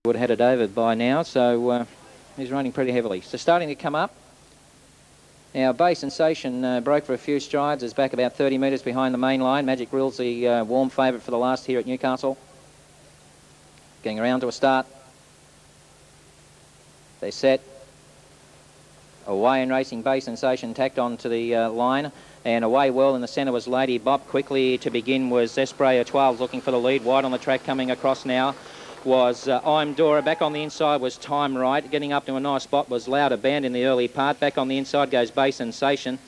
would have had it over by now, so he's running pretty heavily. So starting to come up. Now, Bay Sensation broke for a few strides, is back about 30 metres behind the main line. Magic Rill's the warm favourite for the last here at Newcastle. Getting around to a start. They set. Away and racing, Bay Sensation tacked on to the line, and away well in the centre was Lady Bop. Quickly to begin was Espray 12 looking for the lead. Wide on the track, coming across now was I'm Dora. Back on the inside was Time Right. Getting up to a nice spot was Louder Band in the early part. Back on the inside goes Bay Sensation.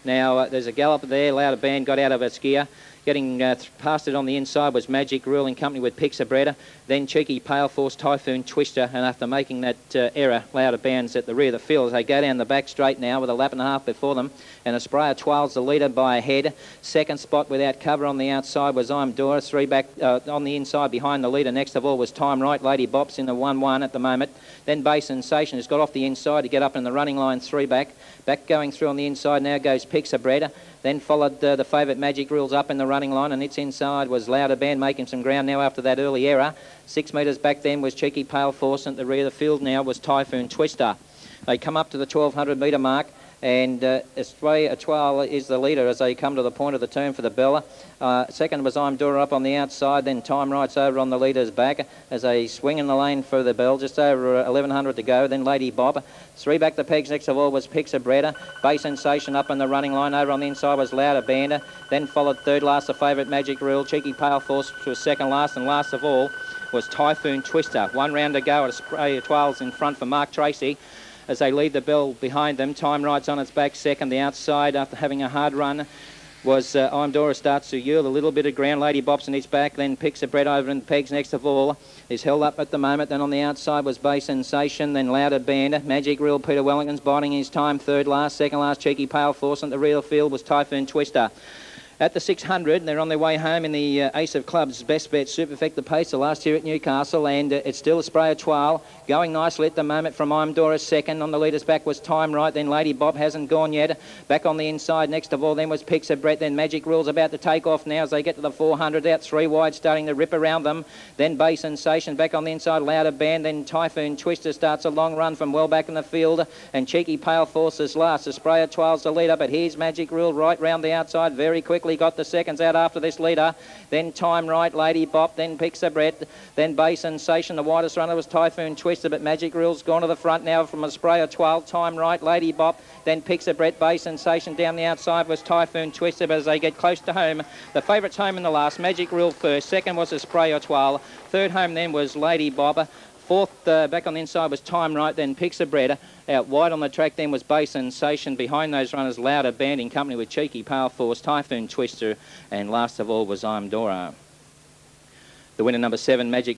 Now there's a gallop there. Louder Band got out of its gear. Getting past it on the inside was Magic Rule in company with Pixabretta. Then Cheeky Pale Force, Typhoon Twister. And after making that error, Louder Band's at the rear of the field as they go down the back straight now with a lap and a half before them. And Espray 12's the leader by a head. Second spot without cover on the outside was I'm Dora. Three back on the inside behind the leader. Next of all was Time Right. Lady Bop's in the 1-1 at the moment. Then Bay Sensation has got off the inside to get up in the running line, three back. Back going through on the inside now goes Pixabretta. Then followed the favourite Magic Rules up in the running line, and its inside was Louder Band making some ground now after that early error. 6 metres back then was Cheeky Pale Force, and at the rear of the field now was Typhoon Twister. They come up to the 1200 metre mark, and Australia 12 is the leader as they come to the point of the turn for the Bella. Second was I'm Dora up on the outside, then Time Right's over on the leader's back as they swing in the lane for the Bell. Just over 1100 to go. Then Lady Bob. Three back the pegs. Next of all was Pixabretta. Bay Sensation up in the running line. Over on the inside was Louder Bander. Then followed third last the favourite Magic Rule. Cheeky Pale Force was second last, and last of all was Typhoon Twister. 1 round to go at Australia 12's in front for Mark Tracy as they leave the Bell behind them. Time Right's on its back second. The outside after having a hard run was I'm Dora starts to yield a little bit of ground. Lady Bop's in its back, then Pixabretta over in the pegs. Next of all is held up at the moment. Then on the outside was Bay Sensation, then Louder Band. Magic Reel, Peter Wellington's biding his time. Third last, second last, Cheeky Pale Force. And the real field was Typhoon Twister. At the 600, they're on their way home in the Ace of Clubs Best Bet Superfect the pace the last here at Newcastle, and it's still Espray 12 going nicely at the moment from I'm Dora second. On the leader's back was Time Right, then Lady Bob hasn't gone yet. Back on the inside next of all then was Pixabretta, then Magic Rule's about to take off now as they get to the 400 out, three wide starting to rip around them. Then Bay Sensation back on the inside, Louder Band, then Typhoon Twister starts a long run from well back in the field, and Cheeky Pale Force is last. Espray 12's the leader, but here's Magic Rule right round the outside very quickly. Got the seconds out after this leader. Then Time Right, Lady Bop, then Pixabretta, then Bay Sensation. The widest runner was Typhoon Twister, but Magic Rule's gone to the front now from Espray 12. Time Right, Lady Bop, then Pixabretta. Bay Sensation down the outside was Typhoon Twister, but as they get close to home, the favourites home in the last. Magic Rule first, second was Espray 12, third home then was Lady Bop. Fourth back on the inside was Time Right, then Pixabretta. Out wide on the track then was Bay Sensation. Behind those runners, Louder Band in company with Cheeky Pale Force, Typhoon Twister, and last of all was I'm Dora. The winner number 7, Magic